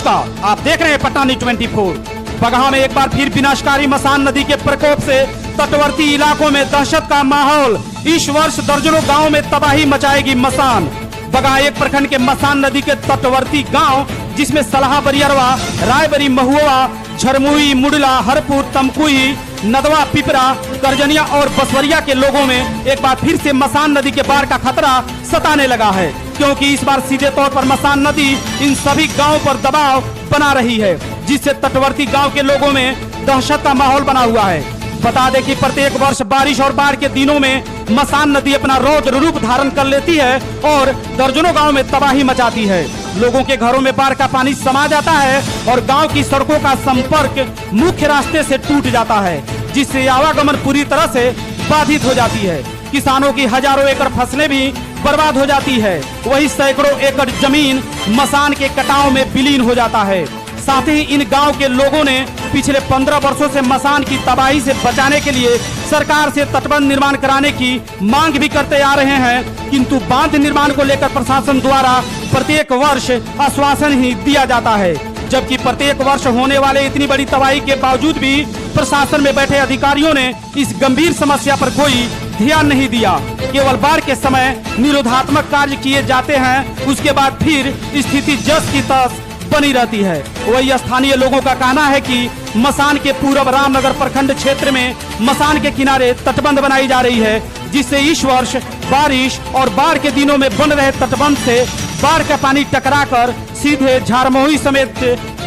नमस्कार, आप देख रहे हैं पटना 24। बगहा में एक बार फिर विनाशकारी मसान नदी के प्रकोप से तटवर्ती इलाकों में दहशत का माहौल। इस वर्ष दर्जनों गांवों में तबाही मचाएगी मसान। बगहा एक प्रखंड के मसान नदी के तटवर्ती गांव, जिसमें सलाहा बरियरवा, रायबरी, महुआ, झरमुई, मुडला, हरपुर, तमकुई, नदवा, पिपरा, करजनिया और बसवरिया के लोगों में एक बार फिर से मसान नदी के बाढ़ का खतरा सताने लगा है, क्योंकि इस बार सीधे तौर पर मसान नदी इन सभी गांवों पर दबाव बना रही है, जिससे तटवर्ती गांव के लोगों में दहशत का माहौल बना हुआ है। बता दें कि प्रत्येक वर्ष बारिश और बाढ़ के दिनों में मसान नदी अपना रौद्र रूप धारण कर लेती है और दर्जनों गांव में तबाही मचाती है। लोगों के घरों में बाढ़ का पानी समा जाता है और गांव की सड़कों का संपर्क मुख्य रास्ते से टूट जाता है, जिससे आवागमन पूरी तरह से बाधित हो जाती है। किसानों की हजारों एकड़ फसलें भी बर्बाद हो जाती है। वही सैकड़ों एकड़ जमीन मसान के कटाव में विलीन हो जाता है। साथ ही इन गांव के लोगों ने पिछले 15 वर्षों से मसान की तबाही से बचाने के लिए सरकार से तटबंध निर्माण कराने की मांग भी करते आ रहे हैं, किंतु बांध निर्माण को लेकर प्रशासन द्वारा प्रत्येक वर्ष आश्वासन ही दिया जाता है, जबकि प्रत्येक वर्ष होने वाले इतनी बड़ी तबाही के बावजूद भी प्रशासन में बैठे अधिकारियों ने इस गंभीर समस्या पर कोई ध्यान नहीं दिया। केवल बाढ़ के समय निरोधात्मक कार्य किए जाते हैं, उसके बाद फिर स्थिति जस की तस बनी रहती है। वही स्थानीय लोगों का कहना है कि मसान के पूर्व रामनगर प्रखंड क्षेत्र में मसान के किनारे तटबंध बनाई जा रही है, जिससे इस वर्ष बारिश और बाढ़ के दिनों में बन रहे तटबंध से बाढ़ का पानी टकराकर सीधे झारमोही समेत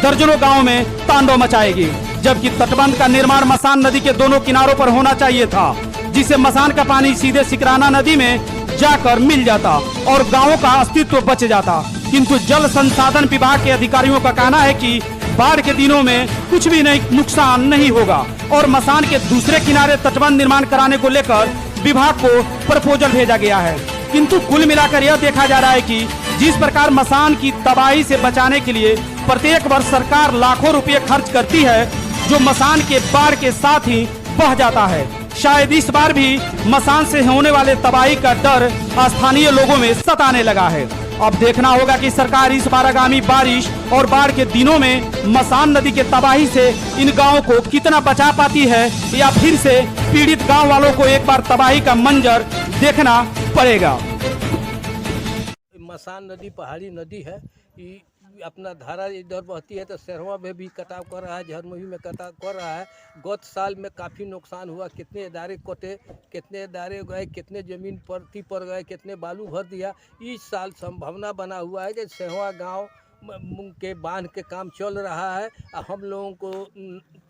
दर्जनों गाँव में तांडव मचाएगी। जबकि तटबंध का निर्माण मसान नदी के दोनों किनारों पर होना चाहिए था, जिससे मसान का पानी सीधे सिकराना नदी में जाकर मिल जाता और गाँवों का अस्तित्व बच जाता। किंतु जल संसाधन विभाग के अधिकारियों का कहना है कि बाढ़ के दिनों में कुछ भी नुकसान नहीं होगा और मसान के दूसरे किनारे तटबंध निर्माण कराने को लेकर विभाग को प्रपोजल भेजा गया है। किंतु कुल मिलाकर यह देखा जा रहा है कि जिस प्रकार मसान की तबाही से बचाने के लिए प्रत्येक वर्ष सरकार लाखों रुपए खर्च करती है, जो मसान के बाढ़ के साथ ही बह जाता है, शायद इस बार भी मसान से होने वाले तबाही का डर स्थानीय लोगों में सताने लगा है। अब देखना होगा कि सरकार इस बार आगामी बारिश और बाढ़ के दिनों में मसान नदी के तबाही से इन गांवों को कितना बचा पाती है, या फिर से पीड़ित गांव वालों को एक बार तबाही का मंजर देखना पड़ेगा। मसान नदी पहाड़ी नदी है, अपना धारा इधर बहती है तो सरवा में भी कटाव कर रहा है, झरमुही में कटाव कर रहा है। गत साल में काफ़ी नुकसान हुआ, कितने इदारे कटे, कितने इदारे गए, कितने ज़मीन परती पर गए, कितने बालू भर दिया। इस साल संभावना बना हुआ है कि सरवा गांव के बांध के काम चल रहा है, हम लोगों को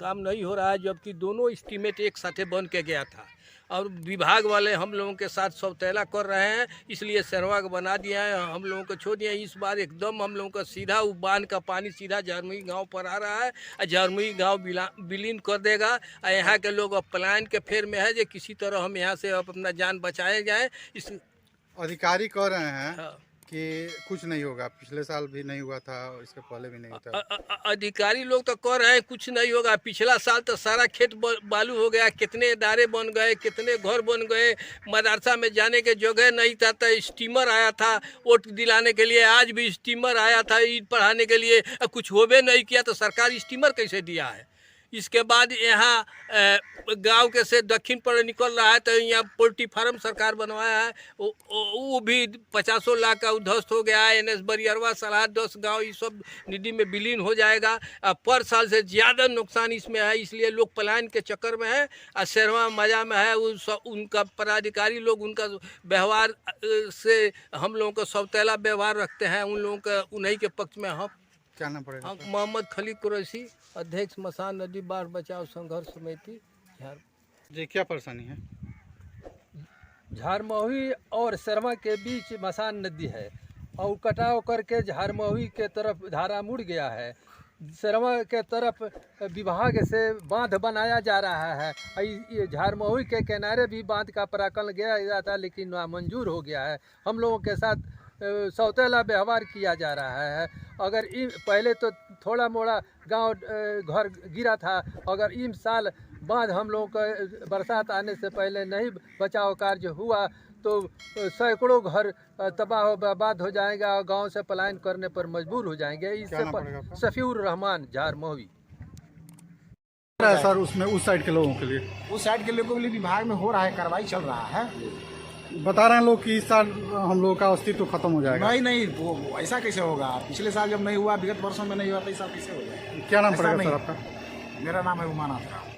काम नहीं हो रहा है, जबकि दोनों एस्टीमेट एक साथ बन के गया था और विभाग वाले हम लोगों के साथ सौतेला कर रहे हैं, इसलिए सरवा को बना दिया है, हम लोगों को छोड़ दिया। इस बार एकदम हम लोगों का सीधा बांध का पानी सीधा झरमुही गांव पर आ रहा है और झरमुही गांव विलीन कर देगा। यहाँ के लोग अब पलायन के फेर में है, जो किसी तरह हम यहाँ से अपना जान बचाए जाए। इस अधिकारी कह रहे हैं हाँ। कि कुछ नहीं होगा, पिछले साल भी नहीं हुआ था, इसके पहले भी नहीं था। अधिकारी लोग तो कह रहे हैं कुछ नहीं होगा। पिछला साल तो सारा खेत बालू हो गया, कितने इदारे बन गए, कितने घर बन गए, मदरसा में जाने के जगह नहीं था तो स्टीमर आया था वोट दिलाने के लिए, आज भी स्टीमर आया था ईद पढ़ाने के लिए, कुछ होबे नहीं किया तो सरकार स्टीमर कैसे दिया है। इसके बाद यहाँ गांव के से दक्षिण पर निकल रहा है तो यहाँ पोल्ट्री फार्म सरकार बनवाया है, वो भी 50 लाख का उध्वस्त हो गया है। NS बरियरवा, सलाह 10 गांव ये सब निधि में विलीन हो जाएगा। पर साल से ज़्यादा नुकसान इसमें है, इसलिए लोग पलायन के चक्कर में है और शहरवा मजा में है। उनका पदाधिकारी लोग उनका व्यवहार से हम लोगों को सौतेला व्यवहार रखते हैं, उन लोगों का उन्हीं के पक्ष में हम क्या नाम पड़ेगा? हम मोहम्मद खलील कुरैशी, अध्यक्ष मसान नदी बाढ़ बचाव संघर्ष समिति झार। जी, क्या परेशानी है? झारमोही और सरवा के बीच मसान नदी है और कटाव करके झारमोही के तरफ धारा मुड़ गया है। सरवा के तरफ विभाग से बांध बनाया जा रहा है, ये झारमोही के किनारे भी बांध का प्राकलन किया था, लेकिन नामंजूर हो गया है। हम लोगों के साथ सौतेला व्यवहार किया जा रहा है। अगर पहले तो थोड़ा मोड़ा गांव घर गिरा था, अगर इस साल बांध हम लोगों का बरसात आने से पहले नहीं बचाव कार्य हुआ तो सैकड़ों घर तबाह बर्बाद हो जाएगा और गांव से पलायन करने पर मजबूर हो जाएंगे। क्या नाम पड़ेगा आपका? शफीउर रहमान झारमोही। सर उसमें उस साइड के लोगों के लिए उस साइड के लोगों के लिए विभाग में हो रहा है, कार्रवाई चल रहा है। बता रहे हैं लोग कि इस साल हम लोगों का अस्तित्व खत्म हो जाएगा। नहीं नहीं, वो ऐसा कैसे होगा? पिछले साल जब नहीं हुआ, विगत वर्षों में नहीं हुआ, तो इस साल कैसे हो जाएगा? क्या नाम ऐसा पड़ेगा नहीं। सर आपका? मेरा नाम है उमानाथ राव।